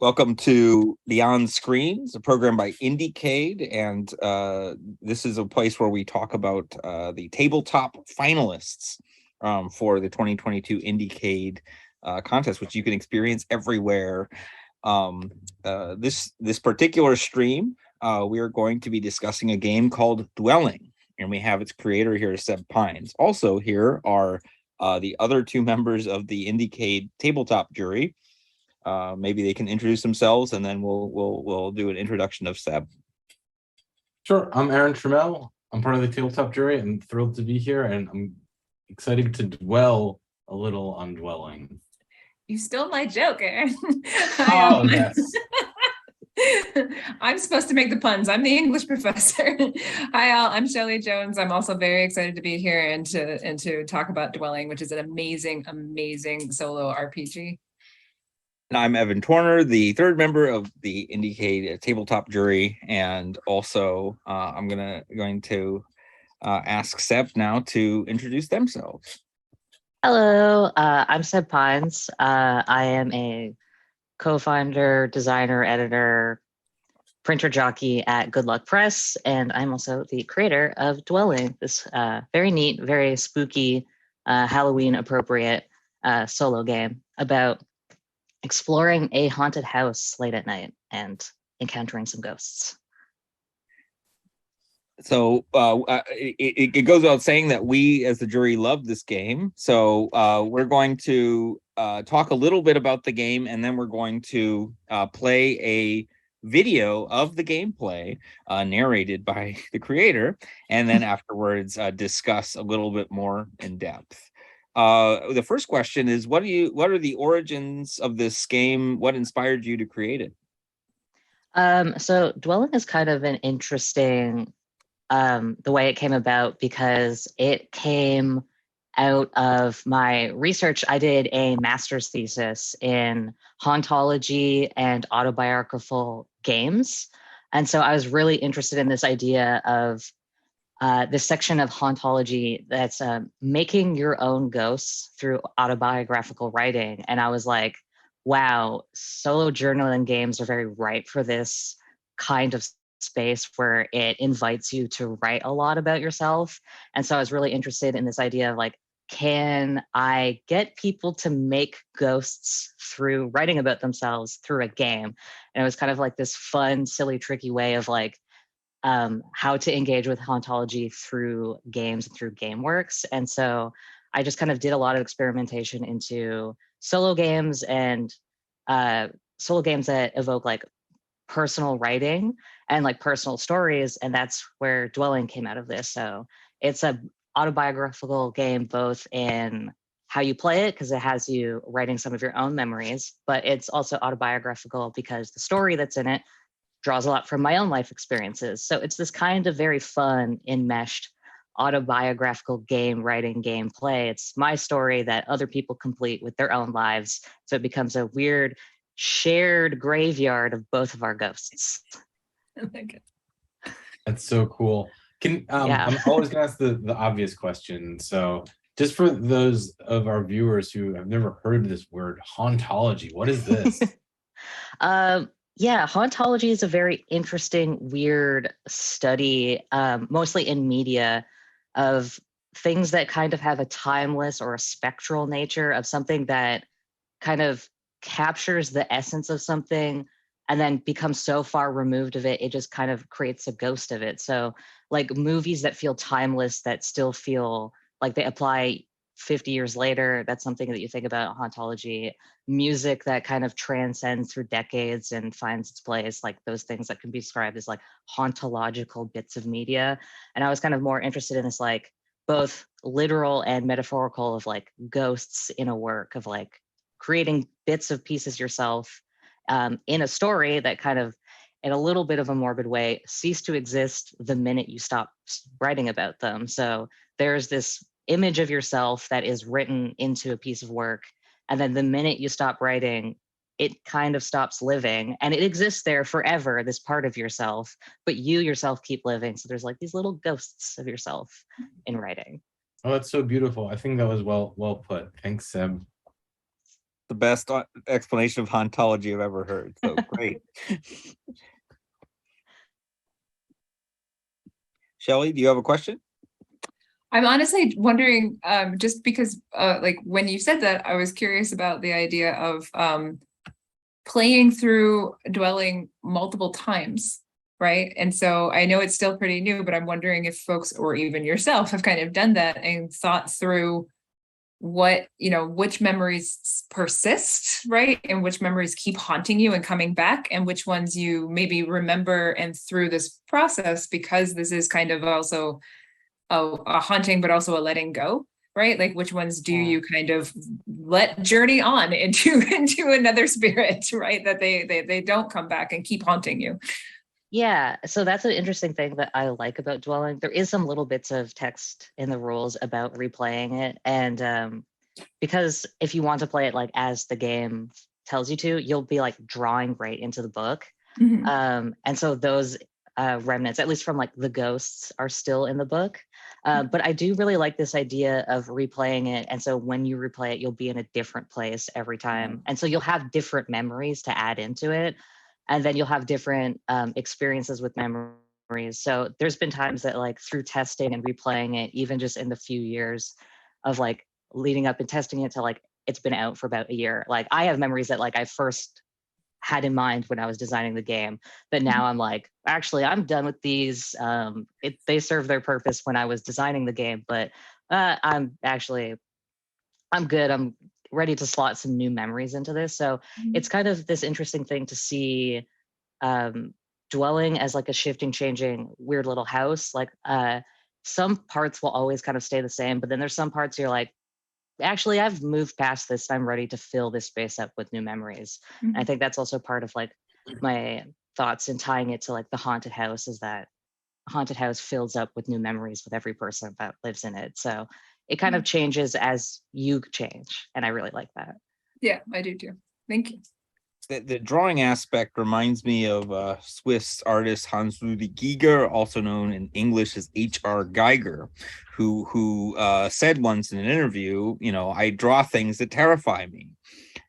Welcome to Beyond Screens, a program by IndieCade, and this is a place where we talk about the tabletop finalists for the 2022 IndieCade contest, which you can experience everywhere. This particular stream, we are going to be discussing a game called Dwelling, and we have its creator here, Seb Pines. Also, here are the other two members of the IndieCade tabletop jury. Maybe they can introduce themselves, and then we'll do an introduction of Seb. Sure. I'm Aaron Trammell. I'm part of the tabletop jury. I'm thrilled to be here, and I'm excited to dwell a little on Dwelling. You stole my joke, Aaron. Oh, yes. I'm supposed to make the puns. I'm the English professor. Hi, all. I'm Shelley Jones. I'm also very excited to be here and to talk about Dwelling, which is an amazing, amazing solo RPG. And I'm Evan Torner, the third member of the IndieCade tabletop jury, and also I'm going to ask Seb now to introduce themselves. Hello, I'm Seb Pines. I am a co-founder, designer, editor, printer jockey at Good Luck Press, and I'm also the creator of Dwelling, this very neat, very spooky, Halloween-appropriate solo game about exploring a haunted house late at night and encountering some ghosts. So it goes without saying that we as the jury love this game. So we're going to talk a little bit about the game, and then we're going to play a video of the gameplay narrated by the creator, and then afterwards discuss a little bit more in depth. The first question is, what are the origins of this game? What inspired you to create it? So Dwelling is kind of an interesting the way it came about, because it came out of my research. I did a master's thesis in hauntology and autobiographical games. And so I was really interested in this idea of this section of hauntology that's making your own ghosts through autobiographical writing. And I was like, wow, solo journaling games are very ripe for this kind of space where it invites you to write a lot about yourself. And so I was really interested in this idea of like, can I get people to make ghosts through writing about themselves through a game? And it was kind of like this fun, silly, tricky way of like how to engage with hauntology through games and through GameWorks. And so I just kind of did a lot of experimentation into solo games and solo games that evoke like personal writing and like personal stories. And that's where Dwelling came out of this. So it's a autobiographical game, both in how you play it, because it has you writing some of your own memories, but it's also autobiographical because the story that's in it draws a lot from my own life experiences. So it's this kind of very fun, enmeshed autobiographical game writing gameplay. It's my story that other people complete with their own lives. So it becomes a weird shared graveyard of both of our ghosts. That's so cool. I'm always gonna ask the obvious question. So just for those of our viewers who have never heard this word, hauntology, what is this? Yeah, hauntology is a very interesting, weird study, mostly in media, of things that kind of have a timeless or a spectral nature, of something that kind of captures the essence of something and then becomes so far removed of it, it just kind of creates a ghost of it. So like movies that feel timeless, that still feel like they apply 50 years later, that's something that you think about hauntology. Music that kind of transcends through decades and finds its place, like those things that can be described as like hauntological bits of media. And I was kind of more interested in this like both literal and metaphorical of like ghosts in a work, of like creating bits of pieces yourself in a story that kind of, in a little bit of a morbid way, cease to exist the minute you stop writing about them. So there's this image of yourself that is written into a piece of work, and then the minute you stop writing, it kind of stops living, and it exists there forever, this part of yourself, but you yourself keep living. So there's like these little ghosts of yourself in writing. Oh, that's so beautiful. I think that was well put. Thanks, Seb. the best explanation of hauntology I've ever heard. So great. Shelley, do you have a question? I'm honestly wondering, just because like when you said that, I was curious about the idea of playing through Dwelling multiple times, right? And so I know it's still pretty new, but I'm wondering if folks, or even yourself, have kind of done that and thought through what, which memories persist, right? And which memories keep haunting you and coming back, and which ones you maybe remember and through this process, because this is kind of also a haunting, but also a letting go, right? Like which ones do you kind of let journey on into another spirit, right? That they don't come back and keep haunting you. Yeah, so that's an interesting thing that I like about Dwelling. There is some little bits of text in the rules about replaying it. And because if you want to play it like as the game tells you to, you'll be like drawing right into the book. Mm-hmm. And so those remnants, at least from like the ghosts, are still in the book. But I do really like this idea of replaying it. And so when you replay it, you'll be in a different place every time. And so you'll have different memories to add into it. And then you'll have different experiences with memories. So there's been times that like through testing and replaying it, even just in the few years of like leading up and testing it to like, it's been out for about a year. Like I have memories that like I first had in mind when I was designing the game, but now I'm like, actually, I'm done with these. They serve their purpose when I was designing the game, but I'm good. I'm ready to slot some new memories into this. So it's kind of this interesting thing to see Dwelling as like a shifting, changing, weird little house. Like some parts will always kind of stay the same, but then there's some parts you're like, actually, I've moved past this. I'm ready to fill this space up with new memories. And I think that's also part of like my thoughts in tying it to like the haunted house, is that haunted house fills up with new memories with every person that lives in it. So it kind of changes as you change. And I really like that. Yeah, I do too. Thank you. The drawing aspect reminds me of Swiss artist Hans-Ludwig Giger, also known in English as H.R. Geiger, who said once in an interview, I draw things that terrify me,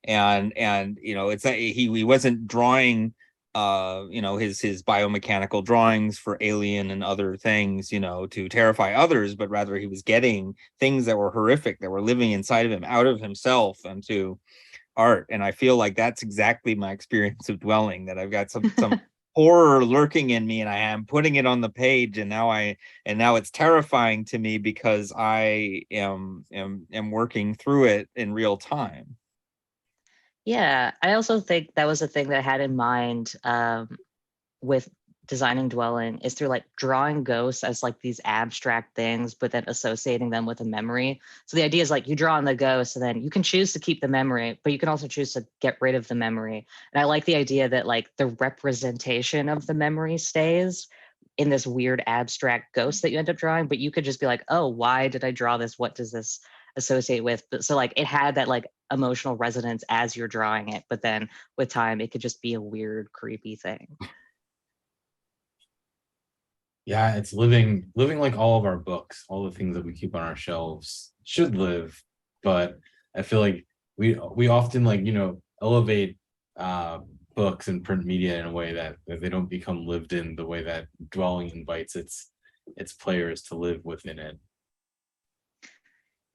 and it's that he wasn't drawing his biomechanical drawings for Alien and other things, to terrify others, but rather he was getting things that were horrific, that were living inside of him, out of himself, and to art. And I feel like that's exactly my experience of Dwelling, that I've got some horror lurking in me, and I am putting it on the page, and now it's terrifying to me because I am working through it in real time. Yeah, I also think that was a thing that I had in mind with designing Dwelling, is through like drawing ghosts as like these abstract things, but then associating them with a memory. So the idea is like you draw on the ghost and then you can choose to keep the memory, but you can also choose to get rid of the memory. And I like the idea that like the representation of the memory stays in this weird abstract ghost that you end up drawing, but you could just be like, oh, why did I draw this? What does this associate with? But so like it had that like emotional resonance as you're drawing it, but then with time it could just be a weird, creepy thing. Yeah, it's living like all of our books, all the things that we keep on our shelves should live. But I feel like we often like, elevate books and print media in a way that they don't become lived in the way that Dwelling invites its players to live within it.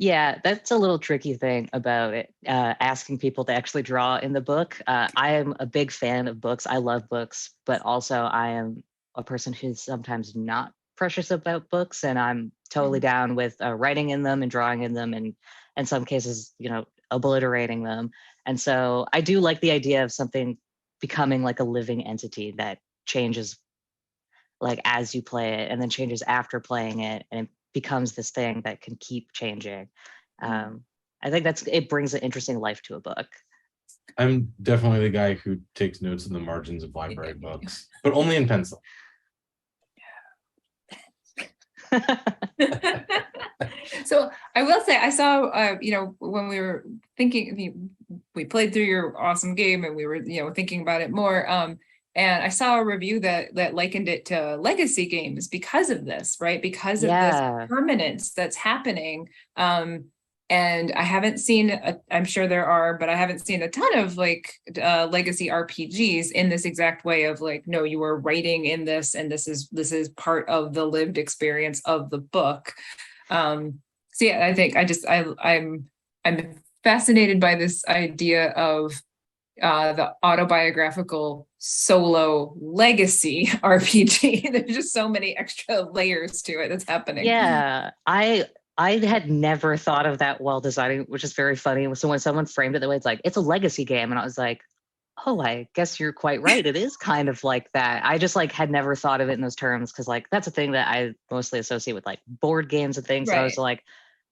Yeah, that's a little tricky thing about it, asking people to actually draw in the book. I am a big fan of books. I love books, but also I am a person who's sometimes not precious about books, and I'm totally down with writing in them and drawing in them, and in some cases, obliterating them. And so I do like the idea of something becoming like a living entity that changes like as you play it, and then changes after playing it, and it becomes this thing that can keep changing. I think it brings an interesting life to a book. I'm definitely the guy who takes notes in the margins of library books, but only in pencil. So I will say, I saw, when we were thinking, we played through your awesome game and we were, thinking about it more. And I saw a review that likened it to legacy games because of this, right? Because of this permanence that's happening. And I haven't seen, I'm sure there are, but I haven't seen a ton of like legacy RPGs in this exact way of like, no, you are writing in this, and this is part of the lived experience of the book. So yeah, I think I'm fascinated by this idea of the autobiographical solo legacy RPG. There's just so many extra layers to it that's happening. Yeah, I had never thought of that while designing, which is very funny. So when someone framed it the way, it's like, it's a legacy game. And I was like, oh, I guess you're quite right. It is kind of like that. I just like had never thought of it in those terms, because like that's a thing that I mostly associate with like board games and things. So I was Right. like,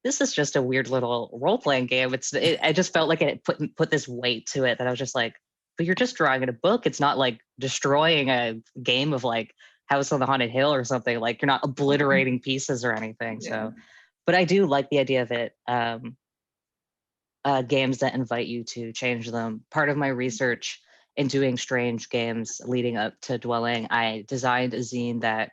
this is just a weird little role-playing game. I just felt like it put this weight to it that I was just like, but you're just drawing in a book. It's not like destroying a game of like House on the Haunted Hill or something. Like you're not obliterating pieces or anything. Yeah. So, but I do like the idea of it. Games that invite you to change them. Part of my research in doing strange games leading up to Dwelling, I designed a zine that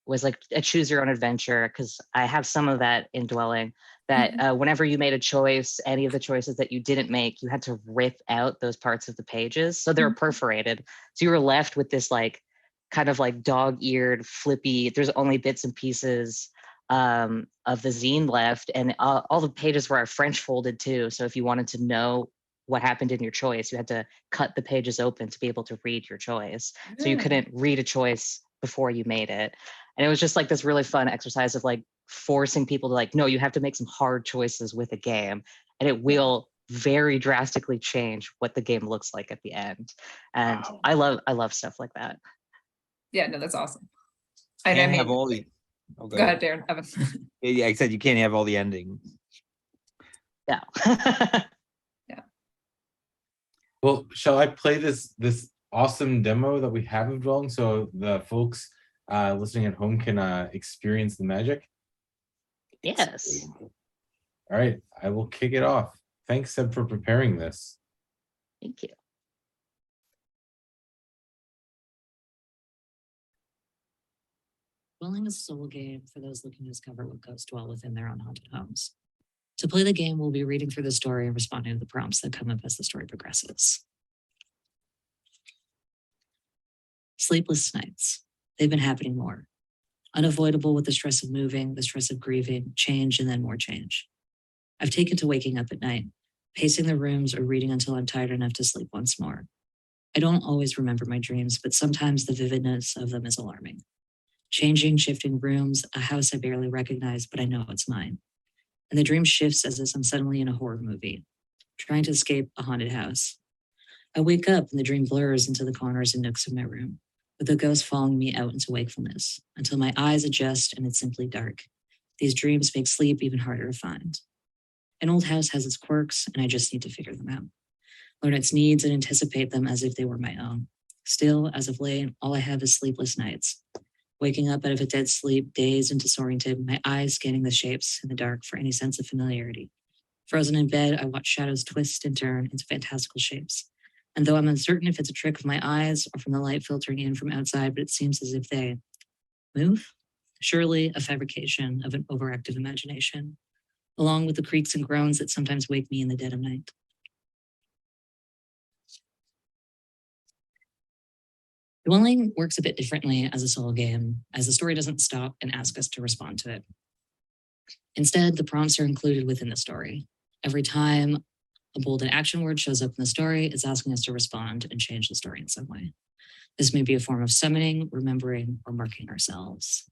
was like a choose your own adventure, because I have some of that in Dwelling, that whenever you made a choice, any of the choices that you didn't make, you had to rip out those parts of the pages. So they were perforated. So you were left with this like kind of like dog-eared, flippy, there's only bits and pieces of the zine left, and all the pages were French folded too. So if you wanted to know what happened in your choice, you had to cut the pages open to be able to read your choice. So you couldn't read a choice before you made it. And it was just like this really fun exercise of like forcing people to like, no, you have to make some hard choices with a game, and it will very drastically change what the game looks like at the end. And Wow. I love stuff like that. Yeah, no, that's awesome. And Can't I mean, have all the. Oh, go ahead, Darren. Evan. Yeah, I said you can't have all the endings. Yeah. Well, shall I play this awesome demo that we have of Dwelling, so the folks listening at home can experience the magic? Yes. All right, I will kick it off. Thanks, Seb, for preparing this. Thank you. Dwelling is a solo game for those looking to discover what ghosts dwell within their own haunted homes. To play the game, we'll be reading through the story and responding to the prompts that come up as the story progresses. Sleepless nights. They've been happening more. Unavoidable with the stress of moving, the stress of grieving, change, and then more change. I've taken to waking up at night, pacing the rooms or reading until I'm tired enough to sleep once more. I don't always remember my dreams, but sometimes the vividness of them is alarming. Changing, shifting rooms, a house I barely recognize, but I know it's mine. And the dream shifts as if I'm suddenly in a horror movie, trying to escape a haunted house. I wake up and the dream blurs into the corners and nooks of my room, with the ghost following me out into wakefulness, until my eyes adjust and it's simply dark. These dreams make sleep even harder to find. An old house has its quirks, and I just need to figure them out. Learn its needs and anticipate them as if they were my own. Still, as of late, all I have is sleepless nights. Waking up out of a dead sleep, dazed and disoriented, my eyes scanning the shapes in the dark for any sense of familiarity. Frozen in bed, I watch shadows twist and turn into fantastical shapes. And though I'm uncertain if it's a trick of my eyes or from the light filtering in from outside, but it seems as if they move. Surely a fabrication of an overactive imagination, along with the creaks and groans that sometimes wake me in the dead of night. Dwelling works a bit differently as a solo game, as the story doesn't stop and ask us to respond to it. Instead, the prompts are included within the story. Every time a bolded action word shows up in the story, it's asking us to respond and change the story in some way. This may be a form of summoning, remembering, or marking ourselves.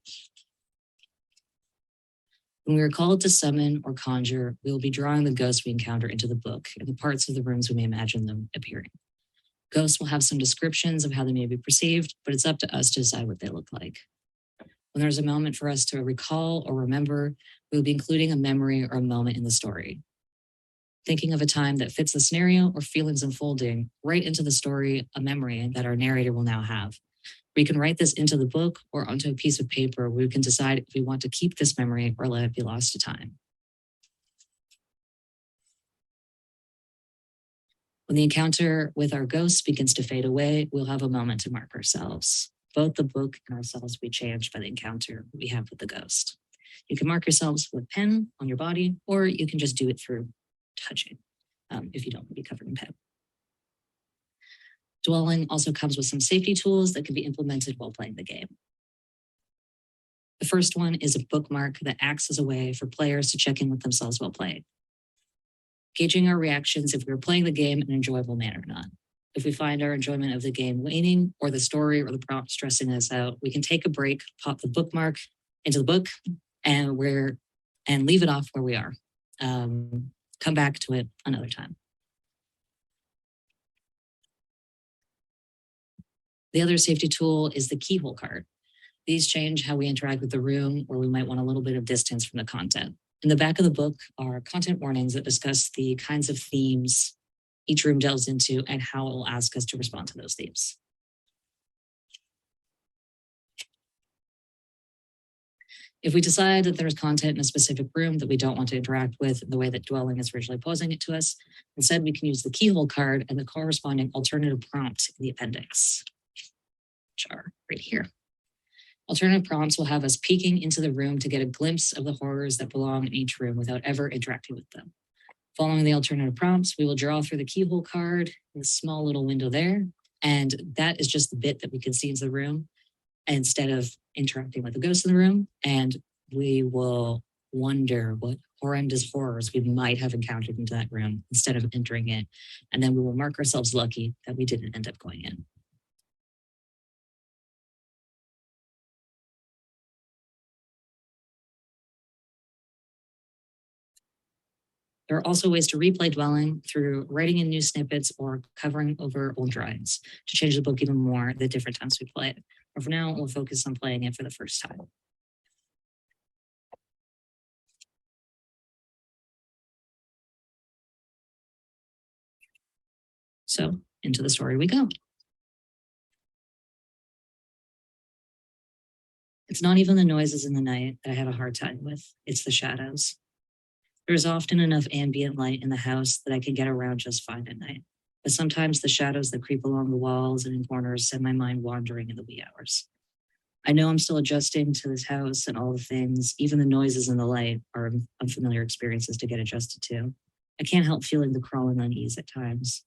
When we are called to summon or conjure, we will be drawing the ghosts we encounter into the book and the parts of the rooms we may imagine them appearing. Ghosts will have some descriptions of how they may be perceived, but it's up to us to decide what they look like. When there's a moment for us to recall or remember, we'll be including a memory or a moment in the story. Thinking of a time that fits the scenario or feelings unfolding right into the story, a memory that our narrator will now have. We can write this into the book or onto a piece of paper where we can decide if we want to keep this memory or let it be lost to time. When the encounter with our ghost begins to fade away, we'll have a moment to mark ourselves. Both the book and ourselves will be changed by the encounter we have with the ghost. You can mark yourselves with pen on your body, or you can just do it through touching if you don't want to be covered in pen. Dwelling also comes with some safety tools that can be implemented while playing the game. The first one is a bookmark that acts as a way for players to check in with themselves while playing, gauging our reactions if we were playing the game in an enjoyable manner or not. If we find our enjoyment of the game waning, or the story or the prompt stressing us out, we can take a break, pop the bookmark into the book, and leave it off where we are. Come back to it another time. The other safety tool is the keyhole card. These change how we interact with the room, or we might want a little bit of distance from the content. In the back of the book are content warnings that discuss the kinds of themes each room delves into and how it will ask us to respond to those themes. If we decide that there's content in a specific room that we don't want to interact with the way that Dwelling is originally posing it to us, instead we can use the keyhole card and the corresponding alternative prompt in the appendix, which are right here. Alternative prompts will have us peeking into the room to get a glimpse of the horrors that belong in each room without ever interacting with them. Following the alternative prompts, we will draw through the keyhole card in the small little window there, and that is just the bit that we can see into the room instead of interacting with the ghost in the room, and we will wonder what horrendous horrors we might have encountered into that room instead of entering it, and then we will mark ourselves lucky that we didn't end up going in. There are also ways to replay Dwelling through writing in new snippets or covering over old drawings to change the book even more the different times we play it. But for now, we'll focus on playing it for the first time. So into the story we go. It's not even the noises in the night that I have a hard time with, it's the shadows. There's often enough ambient light in the house that I can get around just fine at night. But sometimes the shadows that creep along the walls and in corners send my mind wandering in the wee hours. I know I'm still adjusting to this house and all the things, even the noises and the light are unfamiliar experiences to get adjusted to. I can't help feeling the crawling unease at times.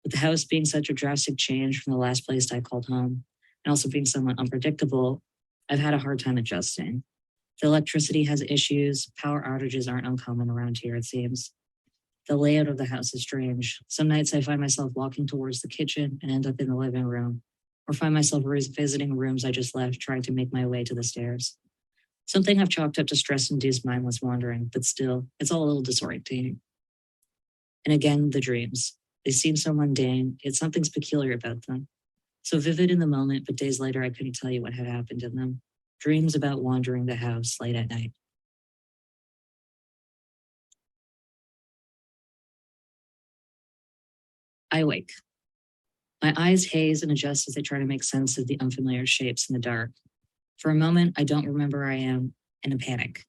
With the house being such a drastic change from the last place I called home, and also being somewhat unpredictable, I've had a hard time adjusting. The electricity has issues. Power outages aren't uncommon around here, it seems. The layout of the house is strange. Some nights I find myself walking towards the kitchen and end up in the living room, or find myself visiting rooms I just left, trying to make my way to the stairs. Something I've chalked up to stress-induced mindless wandering, but still, it's all a little disorientating. And again, the dreams. They seem so mundane, yet something's peculiar about them. So vivid in the moment, but days later I couldn't tell you what had happened in them. Dreams about wandering the house late at night. I awake. My eyes haze and adjust as I try to make sense of the unfamiliar shapes in the dark. For a moment, I don't remember where I am and in panic.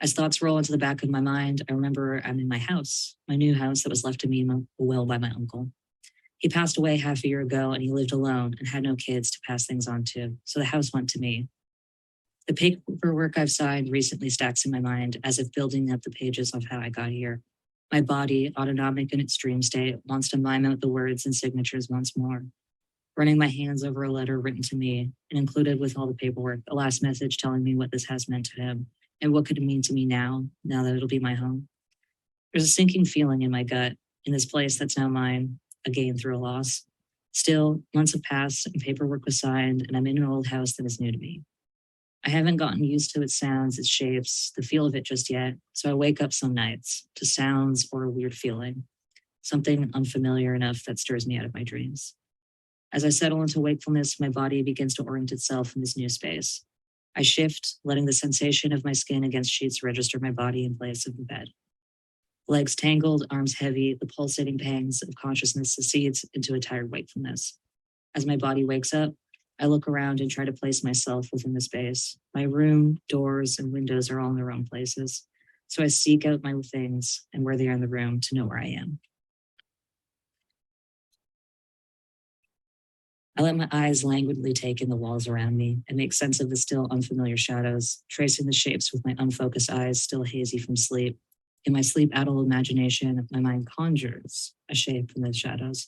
As thoughts roll into the back of my mind, I remember I'm in my house, my new house that was left to me in a will by my uncle. He passed away half a year ago and he lived alone and had no kids to pass things on to, so the house went to me. The paperwork I've signed recently stacks in my mind as if building up the pages of how I got here. My body, autonomic in its dream state, wants to mime out the words and signatures once more. Running my hands over a letter written to me and included with all the paperwork, a last message telling me what this has meant to him and what could it mean to me now that it'll be my home. There's a sinking feeling in my gut in this place that's now mine, again through a loss. Still, months have passed and paperwork was signed and I'm in an old house that is new to me. I haven't gotten used to its sounds, its shapes, the feel of it just yet, so I wake up some nights to sounds or a weird feeling, something unfamiliar enough that stirs me out of my dreams. As I settle into wakefulness, my body begins to orient itself in this new space. I shift, letting the sensation of my skin against sheets register my body in place of the bed. Legs tangled, arms heavy, the pulsating pangs of consciousness succeeds into a tired wakefulness. As my body wakes up, I look around and try to place myself within the space. My room, doors, and windows are all in their own places. So I seek out my things and where they are in the room to know where I am. I let my eyes languidly take in the walls around me and make sense of the still unfamiliar shadows, tracing the shapes with my unfocused eyes still hazy from sleep. In my sleep-addled imagination, my mind conjures a shape from the shadows.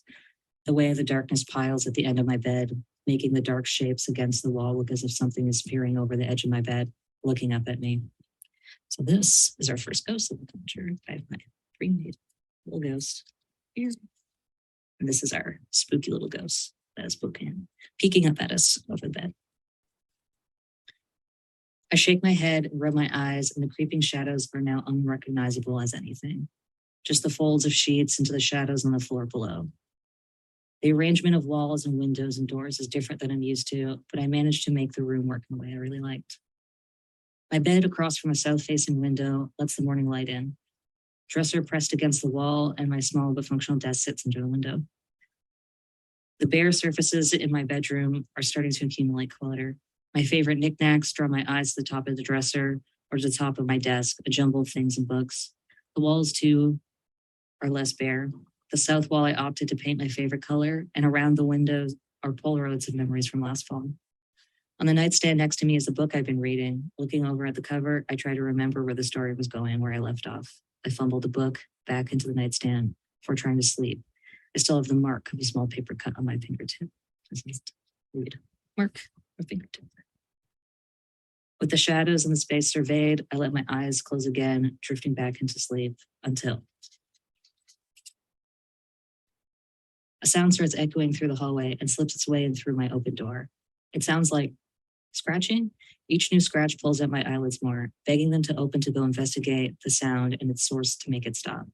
The way the darkness piles at the end of my bed, making the dark shapes against the wall look as if something is peering over the edge of my bed, looking up at me. So this is our first ghost that we conjured. I have my pre-made little ghost here. And this is our spooky little ghost that is peeking up at us over the bed. I shake my head and rub my eyes, and the creeping shadows are now unrecognizable as anything. Just the folds of sheets into the shadows on the floor below. The arrangement of walls and windows and doors is different than I'm used to, but I managed to make the room work in a way I really liked. My bed across from a south-facing window lets the morning light in. Dresser pressed against the wall, and my small but functional desk sits under the window. The bare surfaces in my bedroom are starting to accumulate clutter. My favorite knickknacks draw my eyes to the top of the dresser or to the top of my desk, a jumble of things and books. The walls, too, are less bare. The south wall I opted to paint my favorite color, and around the windows are Polaroids of memories from last fall. On the nightstand next to me is the book I've been reading. Looking over at the cover, I try to remember where the story was going, where I left off. I fumbled the book back into the nightstand before trying to sleep. I still have the mark of a small paper cut on my fingertip. Mark of fingertip. With the shadows and the space surveyed, I let my eyes close again, drifting back into sleep until a sound starts echoing through the hallway and slips its way in through my open door. It sounds like scratching. Each new scratch pulls at my eyelids more, begging them to open to go investigate the sound and its source to make it stop.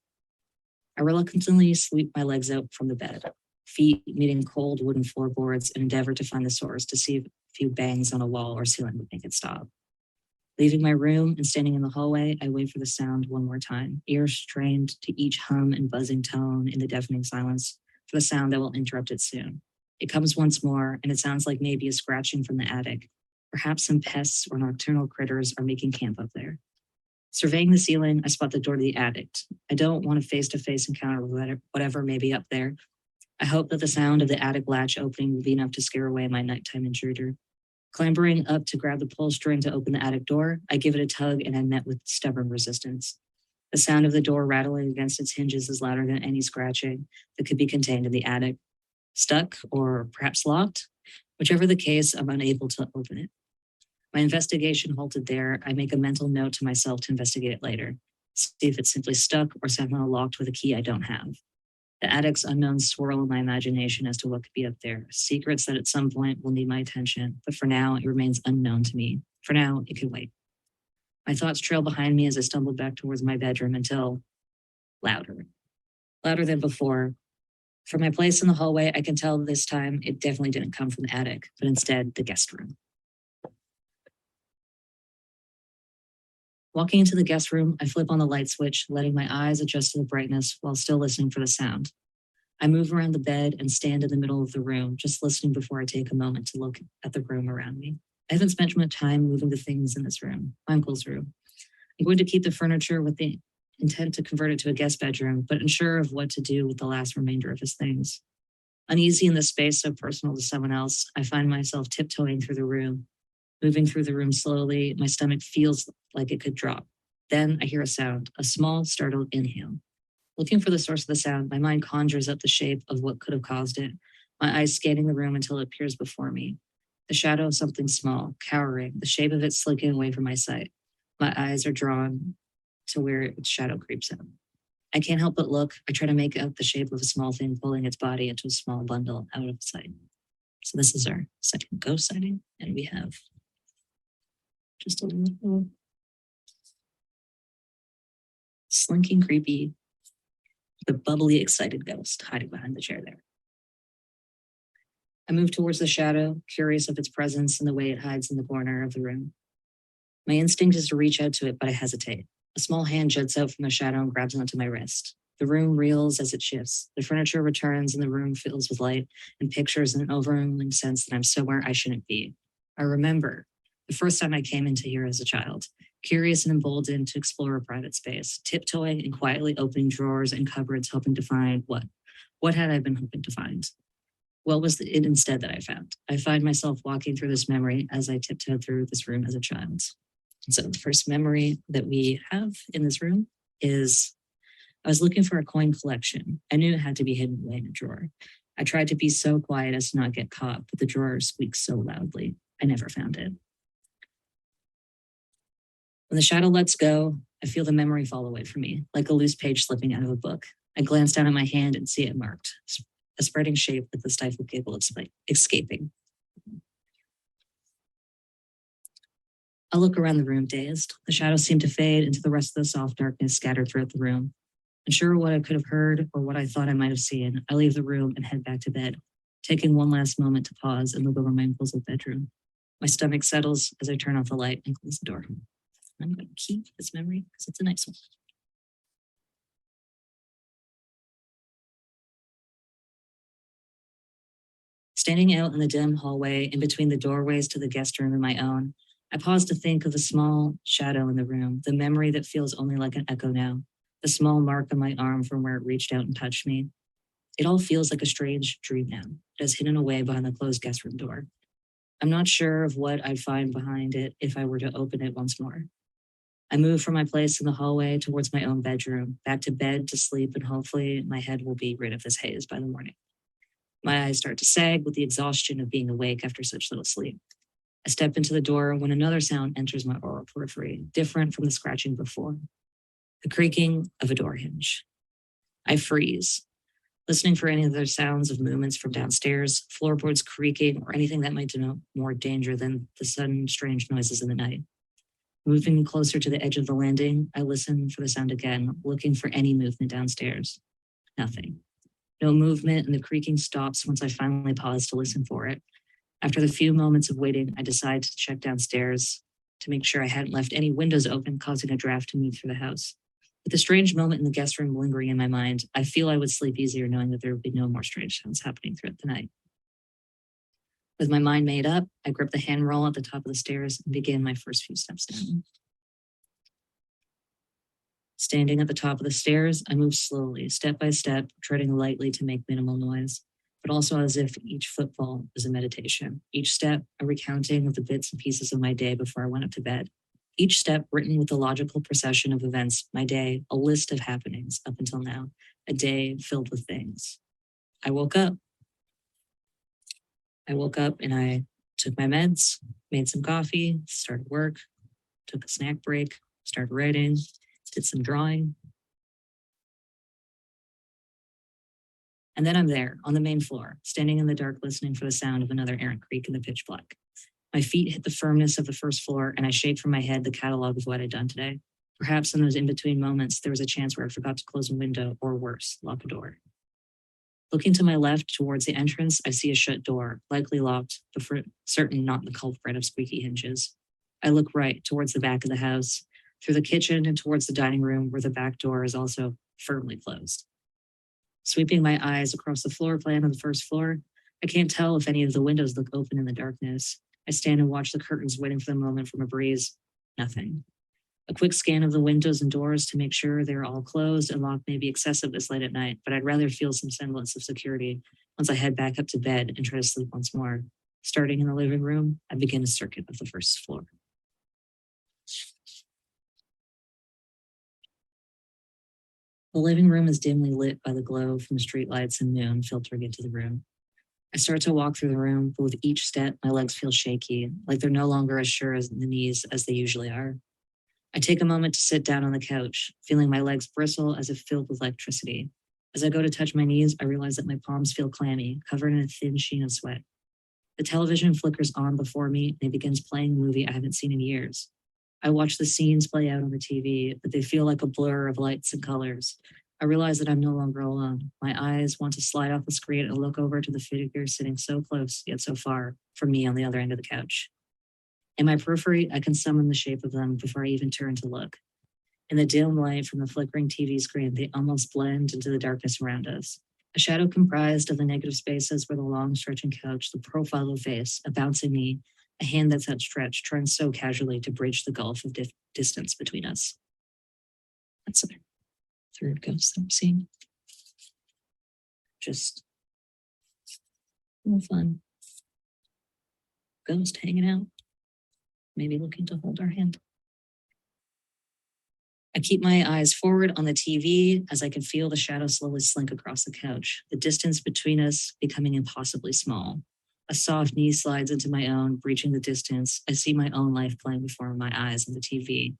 I reluctantly sweep my legs out from the bed, feet meeting cold wooden floorboards, and endeavor to find the source to see if a few bangs on a wall or ceiling would make it stop. Leaving my room and standing in the hallway, I wait for the sound one more time, ears trained to each hum and buzzing tone in the deafening silence for the sound that will interrupt it soon. It comes once more, and it sounds like maybe a scratching from the attic. Perhaps some pests or nocturnal critters are making camp up there. Surveying the ceiling, I spot the door to the attic. I don't want a face-to-face encounter with whatever may be up there. I hope that the sound of the attic latch opening will be enough to scare away my nighttime intruder. Clambering up to grab the pull string to open the attic door, I give it a tug and I'm met with stubborn resistance. The sound of the door rattling against its hinges is louder than any scratching that could be contained in the attic. Stuck or perhaps locked? Whichever the case, I'm unable to open it. My investigation halted there. I make a mental note to myself to investigate it later, see if it's simply stuck or somehow locked with a key I don't have. The attic's unknowns swirl in my imagination as to what could be up there, secrets that at some point will need my attention, but for now, it remains unknown to me. For now, it can wait. My thoughts trail behind me as I stumble back towards my bedroom until louder than before. From my place in the hallway, I can tell this time it definitely didn't come from the attic, but instead the guest room. Walking into the guest room, I flip on the light switch, letting my eyes adjust to the brightness while still listening for the sound. I move around the bed and stand in the middle of the room, just listening before I take a moment to look at the room around me. I haven't spent much time moving the things in this room, my uncle's room. I'm going to keep the furniture with the intent to convert it to a guest bedroom, but unsure of what to do with the last remainder of his things. Uneasy in the space so personal to someone else, I find myself tiptoeing through the room. Moving through the room slowly, my stomach feels like it could drop. Then I hear a sound, a small, startled inhale. Looking for the source of the sound, my mind conjures up the shape of what could have caused it, my eyes scanning the room until it appears before me. The shadow of something small, cowering, the shape of it slinking away from my sight. My eyes are drawn to where its shadow creeps in. I can't help but look. I try to make out the shape of a small thing pulling its body into a small bundle out of sight. So this is our second ghost sighting, and we have just a little slinking, creepy, the bubbly, excited ghost hiding behind the chair there. I move towards the shadow, curious of its presence and the way it hides in the corner of the room. My instinct is to reach out to it, but I hesitate. A small hand juts out from the shadow and grabs onto my wrist. The room reels as it shifts. The furniture returns and the room fills with light and pictures and an overwhelming sense that I'm somewhere I shouldn't be. I remember the first time I came into here as a child, curious and emboldened to explore a private space, tiptoeing and quietly opening drawers and cupboards, hoping to find what? What had I been hoping to find? What was it instead that I found? I find myself walking through this memory as I tiptoed through this room as a child. And so the first memory that we have in this room is I was looking for a coin collection. I knew it had to be hidden away in a drawer. I tried to be so quiet as to not get caught, but the drawer squeaked so loudly, I never found it. When the shadow lets go, I feel the memory fall away from me, like a loose page slipping out of a book. I glance down at my hand and see it marked, a spreading shape with the stifle cable escaping. I look around the room dazed. The shadows seem to fade into the rest of the soft darkness scattered throughout the room. Unsure of what I could have heard or what I thought I might have seen, I leave the room and head back to bed, taking one last moment to pause and look over my impulsive bedroom. My stomach settles as I turn off the light and close the door. I'm going to keep this memory because it's a nice one. Standing out in the dim hallway in between the doorways to the guest room and my own, I pause to think of the small shadow in the room, the memory that feels only like an echo now, the small mark on my arm from where it reached out and touched me. It all feels like a strange dream now. It is hidden away behind the closed guest room door. I'm not sure of what I'd find behind it if I were to open it once more. I move from my place in the hallway towards my own bedroom, back to bed to sleep, and hopefully my head will be rid of this haze by the morning. My eyes start to sag with the exhaustion of being awake after such little sleep. I step into the door when another sound enters my oral periphery, different from the scratching before. The creaking of a door hinge. I freeze, listening for any other sounds of movements from downstairs, floorboards creaking, or anything that might denote more danger than the sudden strange noises in the night. Moving closer to the edge of the landing, I listen for the sound again, looking for any movement downstairs. Nothing. No movement, and the creaking stops once I finally pause to listen for it. After the few moments of waiting, I decide to check downstairs to make sure I hadn't left any windows open, causing a draft to move through the house. With the strange moment in the guest room lingering in my mind, I feel I would sleep easier knowing that there would be no more strange sounds happening throughout the night. With my mind made up, I grip the handrail at the top of the stairs and begin my first few steps down. Standing at the top of the stairs, I move slowly, step by step, treading lightly to make minimal noise, but also as if each footfall is a meditation. Each step, a recounting of the bits and pieces of my day before I went up to bed. Each step written with the logical procession of events, my day, a list of happenings up until now, a day filled with things. I woke up and I took my meds, made some coffee, started work, took a snack break, started writing, did some drawing. And then I'm there on the main floor, standing in the dark, listening for the sound of another errant creak in the pitch black. My feet hit the firmness of the first floor and I shake from my head the catalog of what I'd done today. Perhaps in those in-between moments, there was a chance where I forgot to close a window or worse, lock a door. Looking to my left towards the entrance, I see a shut door, likely locked, but for certain not the culprit of squeaky hinges. I look right towards the back of the house, through the kitchen and towards the dining room where the back door is also firmly closed. Sweeping my eyes across the floor plan of the first floor, I can't tell if any of the windows look open in the darkness. I stand and watch the curtains, waiting for the moment from a breeze. Nothing. A quick scan of the windows and doors to make sure they're all closed and locked may be excessive this late at night, but I'd rather feel some semblance of security once I head back up to bed and try to sleep once more. Starting in the living room, I begin a circuit of the first floor. The living room is dimly lit by the glow from streetlights and moon filtering into the room. I start to walk through the room, but with each step, my legs feel shaky, like they're no longer as sure as the knees as they usually are. I take a moment to sit down on the couch, feeling my legs bristle as if filled with electricity. As I go to touch my knees, I realize that my palms feel clammy, covered in a thin sheen of sweat. The television flickers on before me and it begins playing a movie I haven't seen in years. I watch the scenes play out on the TV, but they feel like a blur of lights and colors. I realize that I'm no longer alone. My eyes want to slide off the screen and look over to the figure sitting so close, yet so far from me on the other end of the couch. In my periphery, I can summon the shape of them before I even turn to look. In the dim light from the flickering TV screen, they almost blend into the darkness around us. A shadow comprised of the negative spaces where the long stretching couch, the profile of face, a bouncing knee, a hand that's outstretched, turns so casually to bridge the gulf of distance between us. That's a third ghost that I'm seeing. Just little fun. Ghost hanging out, maybe looking to hold our hand. I keep my eyes forward on the TV as I can feel the shadow slowly slink across the couch, the distance between us becoming impossibly small. A soft knee slides into my own, breaching the distance. I see my own life playing before my eyes on the TV.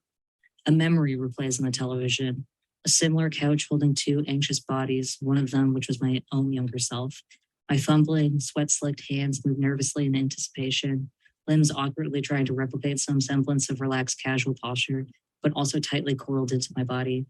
A memory replays on the television. A similar couch holding two anxious bodies, one of them which was my own younger self. My fumbling, sweat-slicked hands move nervously in anticipation, limbs awkwardly trying to replicate some semblance of relaxed casual posture, but also tightly coiled into my body.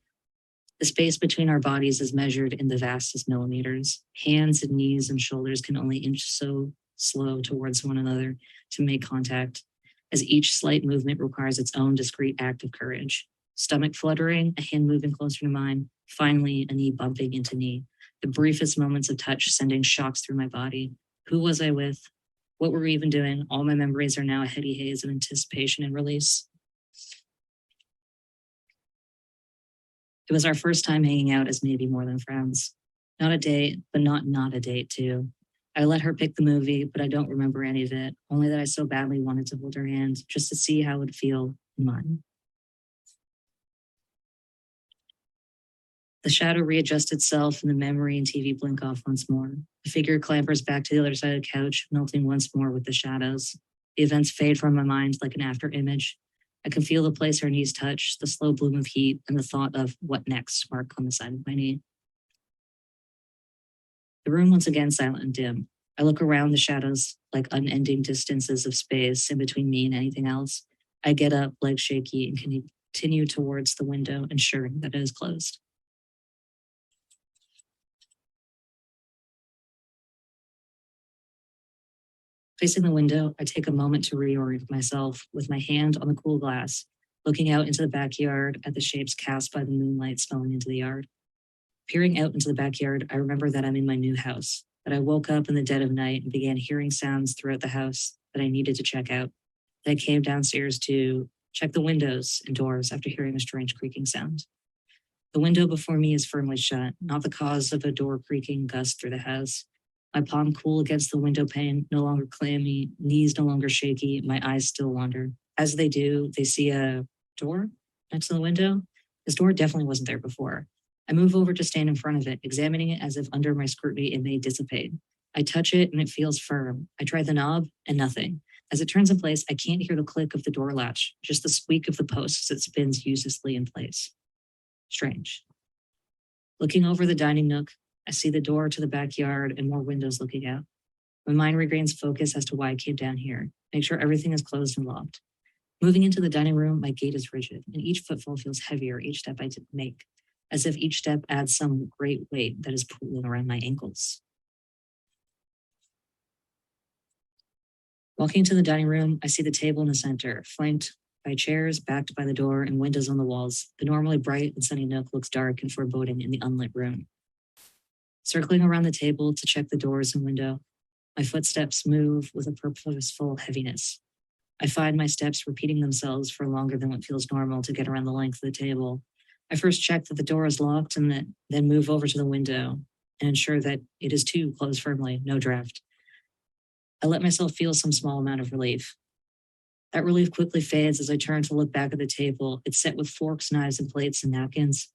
The space between our bodies is measured in the vastest millimeters. Hands and knees and shoulders can only inch so slow towards one another to make contact, as each slight movement requires its own discrete act of courage. Stomach fluttering, a hand moving closer to mine, finally a knee bumping into knee. The briefest moments of touch sending shocks through my body. Who was I with? What were we even doing? All my memories are now a heady haze of anticipation and release. It was our first time hanging out as maybe more than friends. Not a date, but not a date too. I let her pick the movie, but I don't remember any of it, only that I so badly wanted to hold her hand just to see how it would feel in mine. The shadow readjusts itself and the memory and TV blink off once more. The figure clambers back to the other side of the couch, melting once more with the shadows. The events fade from my mind like an after image. I can feel the place her knees touch, the slow bloom of heat, and the thought of what next mark on the side of my knee. The room once again silent and dim. I look around the shadows like unending distances of space in between me and anything else. I get up, legs shaky, and continue towards the window, ensuring that it is closed. Facing the window, I take a moment to reorient myself with my hand on the cool glass, looking out into the backyard at the shapes cast by the moonlight spilling into the yard. Peering out into the backyard, I remember that I'm in my new house, that I woke up in the dead of night and began hearing sounds throughout the house that I needed to check out. That I came downstairs to check the windows and doors after hearing a strange creaking sound. The window before me is firmly shut, not the cause of a door creaking gust through the house. My palm cool against the window pane, no longer clammy, knees no longer shaky, my eyes still wander. As they do, they see a door next to the window. This door definitely wasn't there before. I move over to stand in front of it, examining it as if under my scrutiny it may dissipate. I touch it and it feels firm. I try the knob and nothing. As it turns in place, I can't hear the click of the door latch, just the squeak of the post as it spins uselessly in place. Strange. Looking over the dining nook, I see the door to the backyard and more windows looking out. My mind regains focus as to why I came down here. Make sure everything is closed and locked. Moving into the dining room, my gait is rigid, and each footfall feels heavier each step I make, as if each step adds some great weight that is pulling around my ankles. Walking to the dining room, I see the table in the center, flanked by chairs backed by the door and windows on the walls. The normally bright and sunny nook looks dark and foreboding in the unlit room. Circling around the table to check the doors and window, my footsteps move with a purposeful heaviness. I find my steps repeating themselves for longer than what feels normal to get around the length of the table. I first check that the door is locked and then move over to the window and ensure that it is too closed firmly, no draft. I let myself feel some small amount of relief. That relief quickly fades as I turn to look back at the table. It's set with forks, knives, and plates and napkins.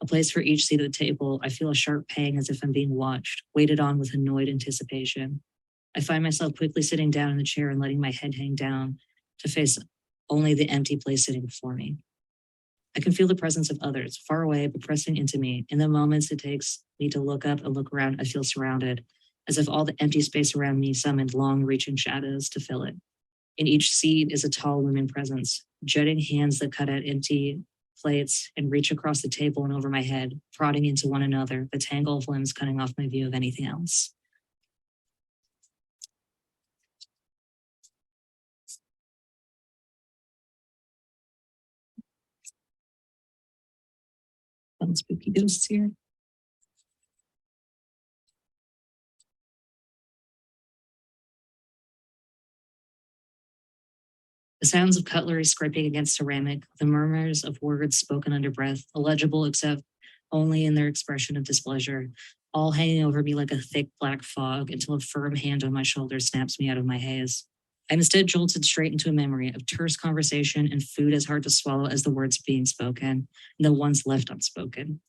A place for each seat at the table. I feel a sharp pang as if I'm being watched, waited on with annoyed anticipation. I find myself quickly sitting down in the chair and letting my head hang down to face only the empty place sitting before me. I can feel the presence of others, far away but pressing into me. In the moments it takes me to look up and look around, I feel surrounded, as if all the empty space around me summoned long-reaching shadows to fill it. In each seat is a tall looming presence, jutting hands that cut at empty plates and reach across the table and over my head, prodding into one another, the tangle of limbs cutting off my view of anything else. Fun spooky ghosts here. The sounds of cutlery scraping against ceramic, the murmurs of words spoken under breath, illegible except only in their expression of displeasure, all hanging over me like a thick black fog until a firm hand on my shoulder snaps me out of my haze. I'm instead jolted straight into a memory of terse conversation and food as hard to swallow as the words being spoken, and the ones left unspoken.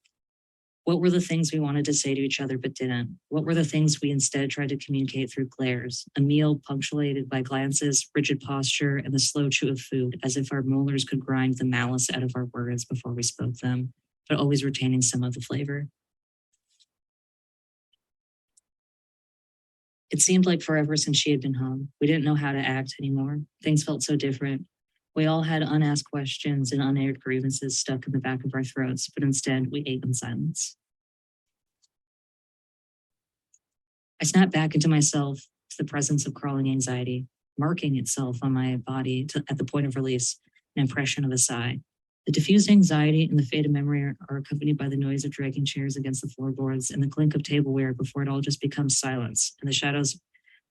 What were the things we wanted to say to each other but didn't? What were the things we instead tried to communicate through glares? A meal punctuated by glances, rigid posture, and the slow chew of food, as if our molars could grind the malice out of our words before we spoke them, but always retaining some of the flavor. It seemed like forever since she had been home. We didn't know how to act anymore. Things felt so different. We all had unasked questions and unaired grievances stuck in the back of our throats, but instead we ate in silence. I snapped back into myself to the presence of crawling anxiety, marking itself on my body at the point of release, an impression of a sigh. The diffused anxiety and the faded memory are accompanied by the noise of dragging chairs against the floorboards and the clink of tableware before it all just becomes silence, and the shadows